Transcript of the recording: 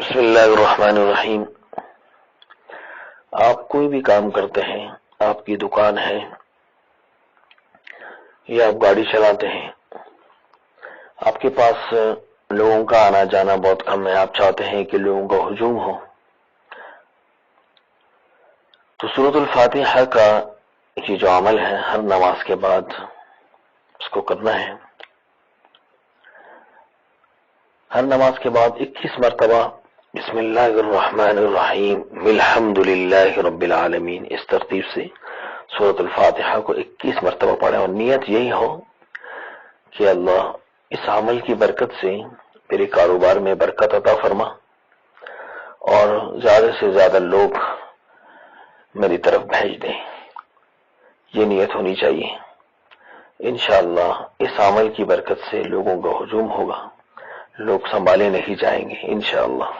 بسم اللہ الرحمن الرحیم۔ آپ کوئی بھی کام کرتے ہیں، آپ کی دکان ہے یا آپ گاڑی چلاتے ہیں، آپ کے پاس لوگوں کا آنا جانا بہت کم ہے، آپ چاہتے ہیں کہ لوگوں کا ہجوم ہو، تو سورۃ الفاتحہ کا یہ جو عمل ہے ہر نماز کے بعد اس کو کرنا ہے۔ ہر نماز کے بعد 21 مرتبہ بسم اللہ الرحمن الرحیم الحمد للہ رب العالمین اس ترتیب سے سورۃ الفاتحہ کو 21 مرتبہ پڑھیں، اور نیت یہی ہو کہ اللہ اس عمل کی برکت سے میرے کاروبار میں برکت عطا فرما اور زیادہ سے زیادہ لوگ میری طرف بھیج دیں، یہ نیت ہونی چاہیے۔ انشاءاللہ اس عمل کی برکت سے لوگوں کا ہجوم ہوگا، لوگ سنبھالے نہیں جائیں گے انشاءاللہ۔